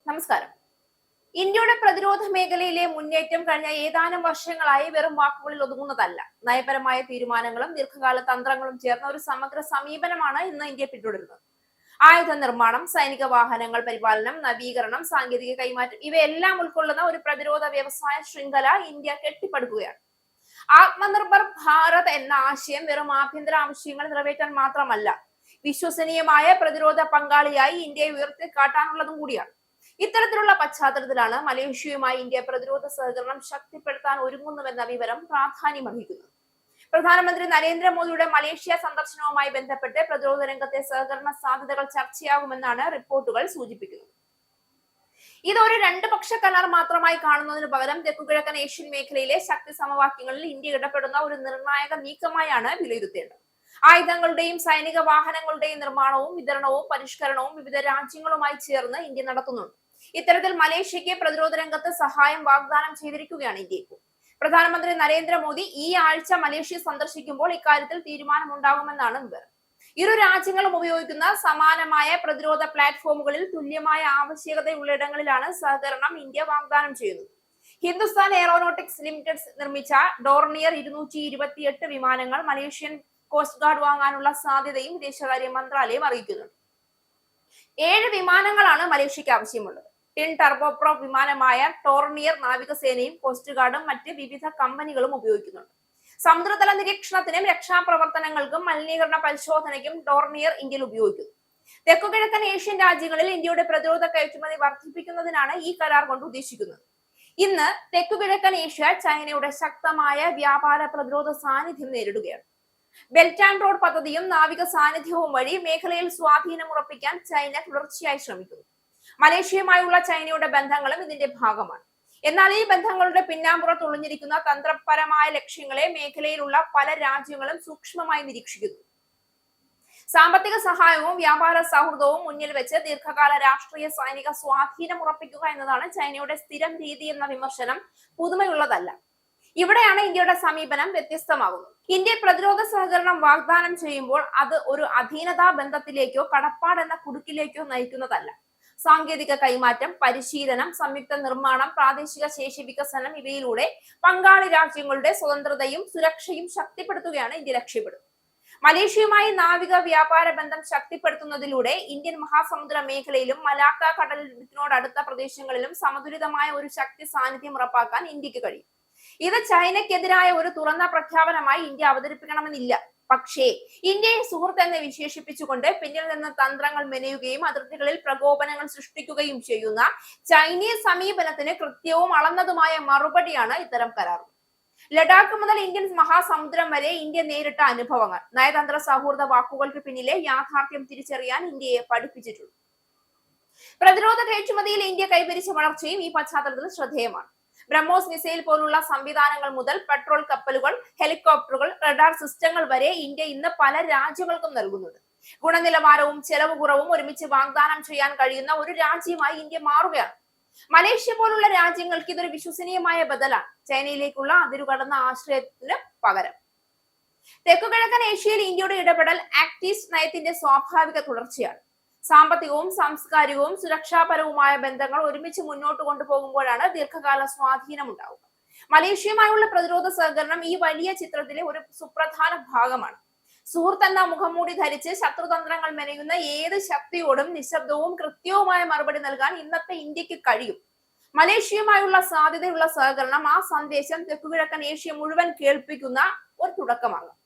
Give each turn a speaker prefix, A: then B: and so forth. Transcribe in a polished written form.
A: നമസ്കാരം. ഇന്ത്യയുടെ പ്രതിരോധ മേഖലയിലെ മുന്നേറ്റം കഴിഞ്ഞ ഏതാനും വർഷങ്ങളായി വെറും വാക്കുകളിൽ ഒതുങ്ങുന്നതല്ല. നയപരമായ തീരുമാനങ്ങളും ദീർഘകാല തന്ത്രങ്ങളും ചേർന്ന ഒരു സമഗ്ര സമീപനമാണ് ഇന്ന് ഇന്ത്യ പിന്തുടരുന്നത്. ആയുധ നിർമ്മാണം, സൈനിക വാഹനങ്ങൾ പരിപാലനം, നവീകരണം, സാങ്കേതിക കൈമാറ്റം ഇവയെല്ലാം ഉൾക്കൊള്ളുന്ന ഒരു പ്രതിരോധ വ്യവസായ ശൃംഖല ഇന്ത്യ കെട്ടിപ്പടുക്കുകയാണ്. ആത്മനിർഭർ ഭാരത് എന്ന ആശയം വെറും ആഭ്യന്തര ആവശ്യങ്ങൾ നിറവേറ്റാൻ മാത്രമല്ല, വിശ്വസനീയമായ പ്രതിരോധ പങ്കാളിയായി ഇന്ത്യയെ ഉയർത്തിക്കാട്ടാനുള്ളതും കൂടിയാണ്. ഇത്തരത്തിലുള്ള പശ്ചാത്തലത്തിലാണ് മലേഷ്യയുമായി ഇന്ത്യ പ്രതിരോധ സഹകരണം ശക്തിപ്പെടുത്താൻ ഒരുങ്ങുന്നുവെന്ന വിവരം പ്രാധാന്യമർഹിക്കുന്നത്. പ്രധാനമന്ത്രി നരേന്ദ്രമോദിയുടെ മലേഷ്യ സന്ദർശനവുമായി ബന്ധപ്പെട്ട് പ്രതിരോധ രംഗത്തെ സഹകരണ സാധ്യതകൾ ചർച്ചയാകുമെന്നാണ് റിപ്പോർട്ടുകൾ സൂചിപ്പിക്കുന്നത്. ഇതൊരു രണ്ട് പക്ഷ കരാർ മാത്രമായി കാണുന്നതിന് പകരം തെക്കുകിഴക്കൻ ഏഷ്യൻ മേഖലയിലെ ശക്തി സമവാക്യങ്ങളിൽ ഇന്ത്യ ഇടപെടുന്ന ഒരു നിർണായക നീക്കമായാണ് വിലയിരുത്തേണ്ടത്. ആയുധങ്ങളുടെയും സൈനിക വാഹനങ്ങളുടെയും നിർമ്മാണവും വിതരണവും പരിഷ്കരണവും വിവിധ രാജ്യങ്ങളുമായി ചേർന്ന് ഇന്ത്യ നടത്തുന്നുണ്ട്. ഇത്തരത്തിൽ മലേഷ്യക്ക് പ്രതിരോധ രംഗത്ത് സഹായം വാഗ്ദാനം ചെയ്തിരിക്കുകയാണ് ഇന്ത്യ. പ്രധാനമന്ത്രി നരേന്ദ്രമോദി ഈ ആഴ്ച മലേഷ്യ സന്ദർശിക്കുമ്പോൾ ഇക്കാര്യത്തിൽ തീരുമാനമുണ്ടാകുമെന്നാണ് വിവരം. ഇരു രാജ്യങ്ങളും ഉപയോഗിക്കുന്ന സമാനമായ പ്രതിരോധ പ്ലാറ്റ്ഫോമുകളിൽ തുല്യമായ ആവശ്യകതയുള്ളിടങ്ങളിലാണ് സഹകരണം ഇന്ത്യ വാഗ്ദാനം ചെയ്യുന്നത്. ഹിന്ദുസ്ഥാൻ എയറോനോട്ടിക്സ് ലിമിറ്റഡ് നിർമ്മിച്ച ഡോർണിയർ 228 വിമാനങ്ങൾ മലേഷ്യൻ കോസ്റ്റ് ഗാർഡ് വാങ്ങാനുള്ള സാധ്യതയും വിദേശകാര്യ മന്ത്രാലയം അറിയിക്കുന്നുണ്ട്. 7 വിമാനങ്ങളാണ് മലേഷ്യക്ക് ആവശ്യമുള്ളത്. ടിൻ ടർബോപ്രോപ്പ് വിമാനമായ ടോർണിയർ നാവികസേനയും കോസ്റ്റ് ഗാർഡും മറ്റ് വിവിധ കമ്പനികളും ഉപയോഗിക്കുന്നുണ്ട്. സമുദ്രതല നിരീക്ഷണത്തിനും രക്ഷാപ്രവർത്തനങ്ങൾക്കും മലിനീകരണ പരിശോധനയ്ക്കും ടോർണിയർ ഇന്ത്യയിൽ ഉപയോഗിക്കുന്നു. തെക്കുകിഴക്കൻ ഏഷ്യൻ രാജ്യങ്ങളിൽ ഇന്ത്യയുടെ പ്രതിരോധ കയറ്റുമതി വർദ്ധിപ്പിക്കുന്നതിനാണ് ഈ കരാർ കൊണ്ട് ഉദ്ദേശിക്കുന്നത്. ഇന്ന് തെക്കുകിഴക്കൻ ഏഷ്യ ചൈനയുടെ ശക്തമായ വ്യാപാര പ്രതിരോധ സാന്നിധ്യം നേരിടുകയാണ്. ബെൽറ്റ് ആൻഡ് റോഡ് പദ്ധതിയും നാവിക സാന്നിധ്യവും വഴി മേഖലയിൽ സ്വാധീനം ഉറപ്പിക്കാൻ ചൈന തുടർച്ചയായി ശ്രമിക്കുന്നു. മലേഷ്യയുമായുള്ള ചൈനയുടെ ബന്ധങ്ങളും ഇതിന്റെ ഭാഗമാണ്. എന്നാൽ ഈ ബന്ധങ്ങളുടെ പിന്നാമ്പുറത്ത് ഒളിഞ്ഞിരിക്കുന്ന തന്ത്രപരമായ ലക്ഷ്യങ്ങളെ മേഖലയിലുള്ള പല രാജ്യങ്ങളും സൂക്ഷ്മമായി നിരീക്ഷിക്കുന്നു. സാമ്പത്തിക സഹായവും വ്യാപാര സൗഹൃദവും മുന്നിൽ വെച്ച് ദീർഘകാല രാഷ്ട്രീയ സൈനിക സ്വാധീനം ഉറപ്പിക്കുക എന്നതാണ് ചൈനയുടെ സ്ഥിരം രീതി എന്ന വിമർശനം പുതുമയുള്ളതല്ല. ഇവിടെയാണ് ഇന്ത്യയുടെ സമീപനം വ്യത്യസ്തമാകുന്നത്. ഇന്ത്യ പ്രതിരോധ സഹകരണം വാഗ്ദാനം ചെയ്യുമ്പോൾ അത് ഒരു അധീനതാ ബന്ധത്തിലേക്കോ കടപ്പാട് എന്ന കുടുക്കിലേക്കോ നയിക്കുന്നതല്ല. സാങ്കേതിക കൈമാറ്റം, പരിശീലനം, സംയുക്ത നിർമ്മാണം, പ്രാദേശിക ശേഷി വികസനം ഇവയിലൂടെ പങ്കാളി രാജ്യങ്ങളുടെ സ്വതന്ത്രതയും സുരക്ഷയും ശക്തിപ്പെടുത്തുകയാണ് ഇന്ത്യ ലക്ഷ്യപ്പെടുന്നത്. മലേഷ്യയുമായി നാവിക വ്യാപാര ബന്ധം ശക്തിപ്പെടുത്തുന്നതിലൂടെ ഇന്ത്യൻ മഹാസമുദ്ര മേഖലയിലും മലാക്ക കടലിനോടടുത്ത പ്രദേശങ്ങളിലും സമതുലിതമായ ഒരു ശക്തി സാന്നിധ്യം ഉറപ്പാക്കാൻ ഇന്ത്യക്ക് കഴിയും. ഇത് ചൈനയ്ക്കെതിരായ ഒരു തുറന്ന പ്രഖ്യാപനമായി ഇന്ത്യ അവതരിപ്പിക്കണമെന്നില്ല. പക്ഷേ ഇന്ത്യയെ സുഹൃത്ത് എന്ന് വിശേഷിപ്പിച്ചുകൊണ്ട് പിന്നിൽ നിന്ന് തന്ത്രങ്ങൾ മെനയുകയും അതിർത്തികളിൽ പ്രകോപനങ്ങൾ സൃഷ്ടിക്കുകയും ചെയ്യുന്ന ചൈനീസ് സമീപനത്തിന് കൃത്യവും അളന്നതുമായ മറുപടിയാണ് ഇത്തരം കരാറുകൾ. ലഡാക്ക് മുതൽ ഇന്ത്യൻ മഹാസമുദ്രം വരെ ഇന്ത്യ നേരിട്ട അനുഭവങ്ങൾ നയതന്ത്ര സൗഹൃദ വാക്കുകൾക്ക് പിന്നിലെ യാഥാർത്ഥ്യം തിരിച്ചറിയാൻ ഇന്ത്യയെ പഠിപ്പിച്ചിട്ടുണ്ട്. പ്രതിരോധ കയറ്റുമതിയിൽ ഇന്ത്യ കൈവരിച്ച വളർച്ചയും ഈ പശ്ചാത്തലത്തിൽ ശ്രദ്ധേയമാണ്. ബ്രഹ്മോസ് മിസൈൽ പോലുള്ള സംവിധാനങ്ങൾ മുതൽ പെട്രോൾ കപ്പലുകൾ, ഹെലികോപ്റ്ററുകൾ, റഡാർ സിസ്റ്റങ്ങൾ വരെ ഇന്ത്യ ഇന്ന് പല രാജ്യങ്ങൾക്കും നൽകുന്നുണ്ട്. ഗുണനിലവാരവും ചെലവ് കുറവും ഒരുമിച്ച് വാഗ്ദാനം ചെയ്യാൻ കഴിയുന്ന ഒരു രാജ്യമായി ഇന്ത്യ മാറുകയാണ്. മലേഷ്യ പോലുള്ള രാജ്യങ്ങൾക്ക് ഇതൊരു വിശ്വസനീയമായ ബദലാണ്, ചൈനയിലേക്കുള്ള അതിരുകടന്ന ആശ്രയത്തിന് പകരം. തെക്കുകിഴക്കൻ ഏഷ്യയിൽ ഇന്ത്യയുടെ ഇടപെടൽ ആക്ട് ഈസ്റ്റ് നയത്തിന്റെ സ്വാഭാവിക തുടർച്ചയാണ്. സാമ്പത്തികവും സാംസ്കാരികവും സുരക്ഷാപരവുമായ ബന്ധങ്ങൾ ഒരുമിച്ച് മുന്നോട്ട് കൊണ്ടുപോകുമ്പോഴാണ് ദീർഘകാല സ്വാധീനം ഉണ്ടാവുക. മലേഷ്യയുമായുള്ള പ്രതിരോധ സഹകരണം ഈ വലിയ ചിത്രത്തിലെ ഒരു സുപ്രധാന ഭാഗമാണ്. സുഹൃത്ത് എന്ന മുഖംമൂടി ധരിച്ച് ശത്രുതന്ത്രങ്ങൾ മെനയുന്ന ഏത് ശക്തിയോടും നിശബ്ദവും കൃത്യവുമായ മറുപടി നൽകാൻ ഇന്നത്തെ ഇന്ത്യക്ക് കഴിയും. മലേഷ്യയുമായുള്ള സാധ്യതയുള്ള സഹകരണം ആ സന്ദേശം തെക്കുകിഴക്കൻ ഏഷ്യ മുഴുവൻ കേൾപ്പിക്കുന്ന ഒരു തുടക്കമാകും.